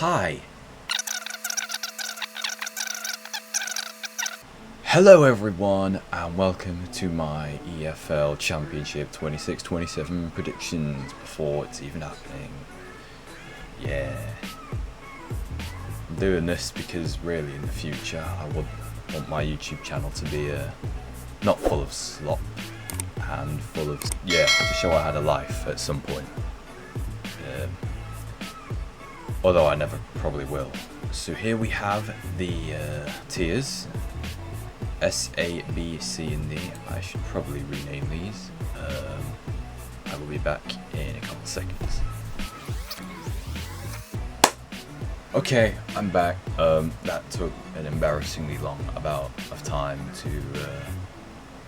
Hi. Hello everyone and welcome to my EFL Championship 26-27 predictions before it's even happening. Yeah. I'm doing this because really in the future I would want my YouTube channel to be not full of slop and full of, to show I had a life at some point. Although I never probably will. So here we have the tiers. S, A, B, C and D. I should probably rename these. I will be back in a couple seconds. Okay, I'm back. That took an embarrassingly long amount of time to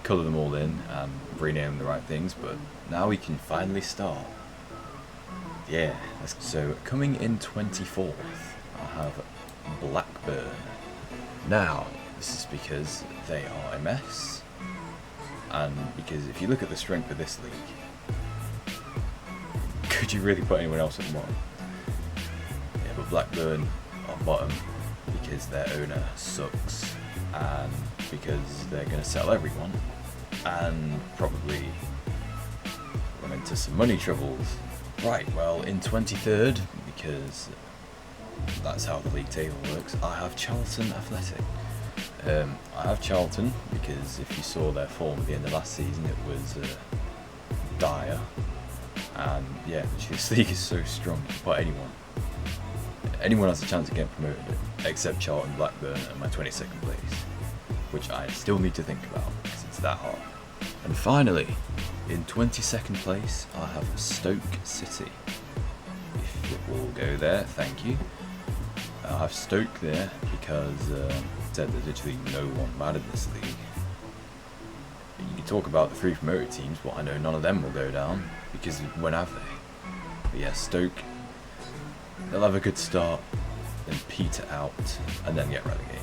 colour them all in and rename the right things, but now we can finally start. Yeah, so coming in 24th, I have Blackburn. Now, this is because they are a mess, and because if you look at the strength of this league, could you really put anyone else at the bottom? Yeah, but Blackburn on bottom because their owner sucks, and because they're going to sell everyone, and probably run into some money troubles. Right, well, in 23rd, because that's how the league table works, I have Charlton Athletic. I have Charlton because if you saw their form at the end of last season, it was dire. And yeah, this league is so strong, you can put anyone has a chance of getting promoted, except Charlton, Blackburn, and my 22nd place, which I still need to think about because it's that hard. And finally, in 22nd place, I have Stoke City. If it will go there, thank you. I have Stoke there because there's literally no one bad in this league. You can talk about the 3 promoted teams, but I know none of them will go down because when have they? But yeah, Stoke, they'll have a good start, then peter out, and then get relegated.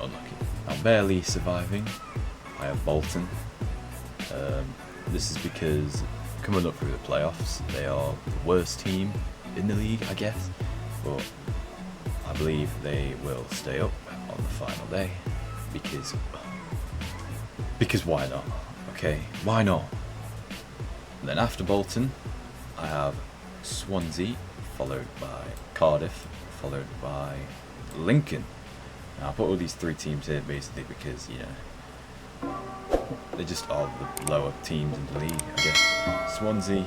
Unlucky. Now, barely surviving, I have Bolton. This is because coming up through the playoffs, they are the worst team in the league, I guess, but I believe they will stay up on the final day because why not? Okay, why not? And then after Bolton, I have Swansea, followed by Cardiff, followed by Lincoln. Now I put all these 3 teams here basically because, you know, they just are the lower teams in the league, I guess. Swansea,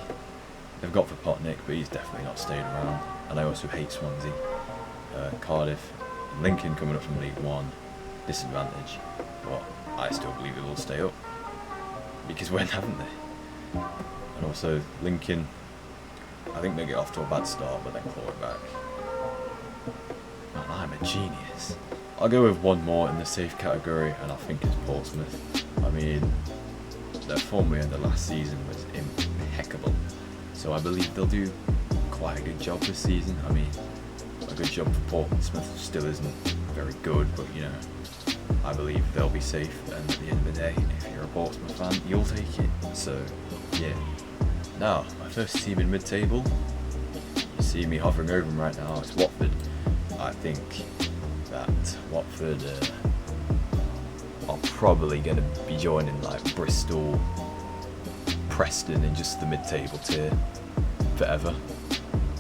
they've got for Potnick, but he's definitely not staying around. And I also hate Swansea. Cardiff, Lincoln coming up from League 1, disadvantage. But I still believe it will stay up. Because when haven't they? And also Lincoln, I think they get off to a bad start, but then claw it back. Man, I'm a genius. I'll go with one more in the safe category, and I think it's Portsmouth. I mean, their form we had the last season was impeccable, so I believe they'll do quite a good job this season. I mean, a good job for Portsmouth still isn't very good, but you know, I believe they'll be safe, and at the end of the day, if you're a Portsmouth fan, you'll take it. So, yeah. Now, my first team in mid-table, you see me hovering over them right now, it's Watford. I think that Watford are probably going to be joining like Bristol, Preston in just the mid-table tier forever.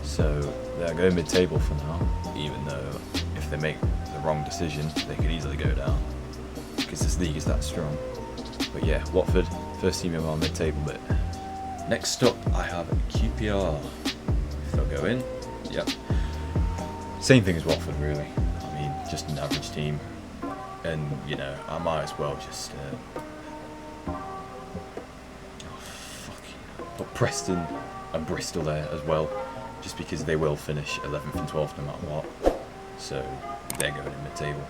So they're going mid-table for now, even though if they make the wrong decision, they could easily go down because this league is that strong. But yeah, Watford, first team in our mid-table bit. Next up, I have QPR. If they'll go in, yep. Same thing as Watford, really. I mean, just an average team. And, you know, I might as well just put Preston and Bristol there as well, just because they will finish 11th and 12th no matter what. So, they're going in mid-table.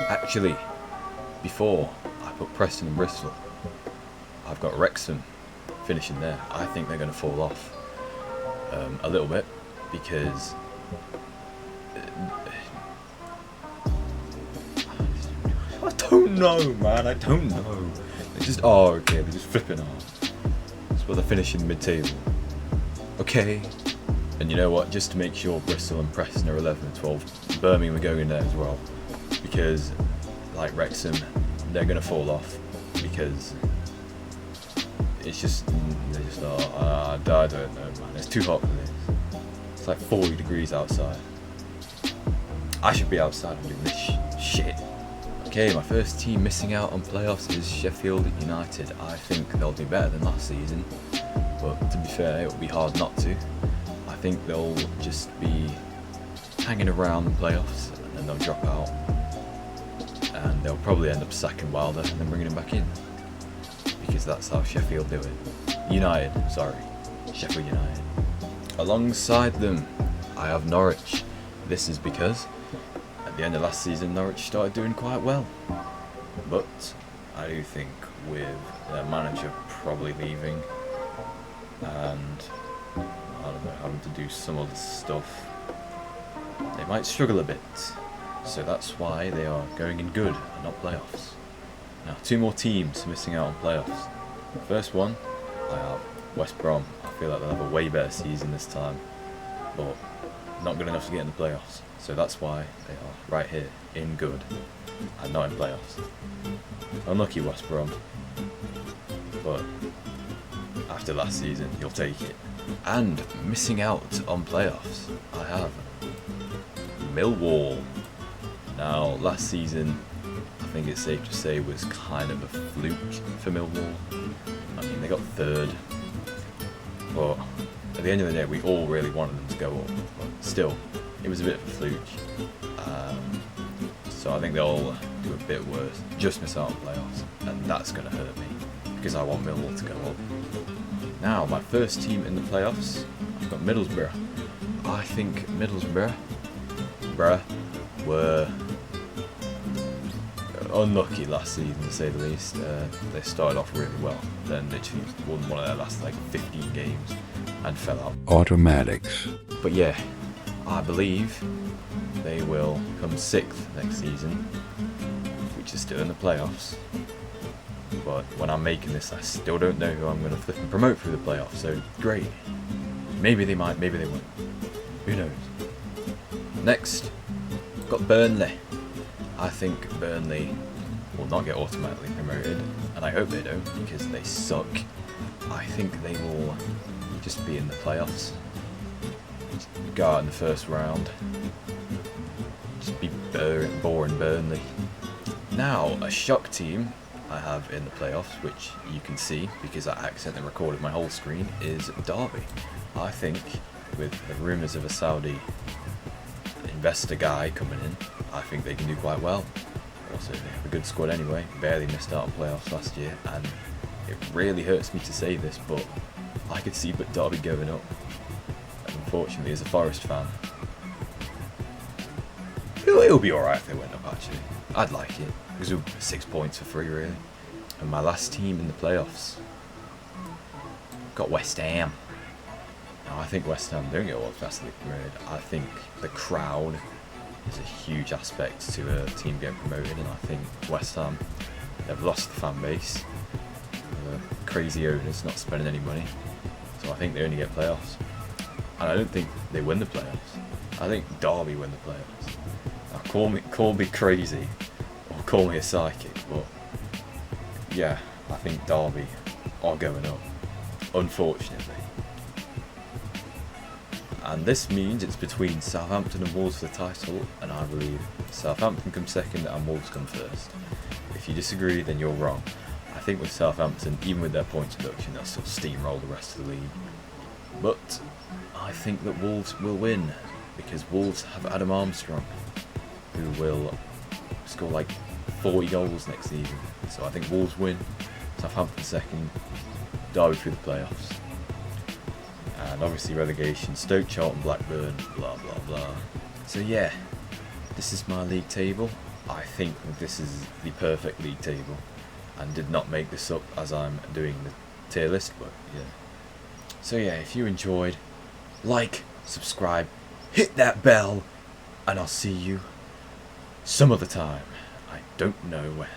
Actually, before I put Preston and Bristol, I've got Wrexham finishing there. I think they're going to fall off a little bit, because I don't know, man. I don't know. They just they're just flipping off. That's why they're finishing mid-table. Okay, And you know what? Just to make sure Bristol and Preston are 11 and 12, Birmingham are going in there as well. Because, like Wrexham, they're going to fall off. Because it's just, they're just, I don't know, man. It's too hot for this. It's like 40 degrees outside. I should be outside and doing this shit. Okay, my first team missing out on playoffs is Sheffield United. I think they'll do better than last season. But to be fair, it will be hard not to. I think they'll just be hanging around the playoffs and then they'll drop out. And they'll probably end up sacking Wilder and then bringing him back in. Because that's how Sheffield do it. Sheffield United. Alongside them, I have Norwich. This is because at the end of last season, Norwich started doing quite well. But I do think with their manager probably leaving and I don't know, having to do some other stuff, they might struggle a bit. So that's why they are going in good and not playoffs. Now, 2 more teams missing out on playoffs. The first one, I have West Brom. I feel like they'll have a way better season this time, but not good enough to get in the playoffs. So that's why they are right here, in good, and not in playoffs. Unlucky West Brom, but after last season, you'll take it. And missing out on playoffs, I have Millwall. Now, last season, I think it's safe to say, was kind of a fluke for Millwall. I mean, they got 3rd, but at the end of the day, we all really wanted them to go up. But still, it was a bit of a fluke. So I think they'll do a bit worse, just miss out on playoffs, and that's going to hurt me, because I want Millwall to go up. Now, my first team in the playoffs, I've got Middlesbrough. I think Middlesbrough were unlucky last season, to say the least. They started off really well, then literally won one of their last like 15 games and fell out. Automatics. But yeah, I believe they will come 6th next season, which is still in the playoffs. But when I'm making this, I still don't know who I'm going to flip and promote through the playoffs, so great. Maybe they might, maybe they won't. Who knows? Next, got Burnley. I think Burnley will not get automatically promoted, and I hope they don't, because they suck. I think they will just be in the playoffs. Just go out in the first round. Just be boring Burnley. Now, a shock team I have in the playoffs, which you can see because I accidentally recorded my whole screen, is Derby. I think with the rumours of a Saudi investor guy coming in, I think they can do quite well. Also, they have a good squad anyway, barely missed out on playoffs last year, and it really hurts me to say this, but I could see Derby going up. And unfortunately, as a Forest fan, it'll be alright if they went up actually. I'd like it, because it'll be 6 points for free really. And my last team in the playoffs, got West Ham. Now, I think West Ham don't get automatically promoted. I think the crowd is a huge aspect to a team getting promoted, and I think West Ham, they've lost the fan base. Crazy owners not spending any money, so I think they only get playoffs. And I don't think they win the playoffs. I think Derby win the playoffs. Now, call me crazy, or call me a psychic, but yeah, I think Derby are going up, unfortunately. And this means it's between Southampton and Wolves for the title, and I believe Southampton come second and Wolves come first. If you disagree, then you're wrong. I think with Southampton, even with their points reduction, they'll still steamroll the rest of the league. But I think that Wolves will win, because Wolves have Adam Armstrong, who will score like 40 goals next season. So I think Wolves win, Southampton second, Derby through the playoffs. And obviously relegation, Stoke, Charlton, Blackburn, blah blah blah. So yeah, this is my league table. I think this is the perfect league table, and did not make this up as I'm doing the tier list, but yeah. So yeah, if you enjoyed, like, subscribe, hit that bell, and I'll see you some other time. I don't know when.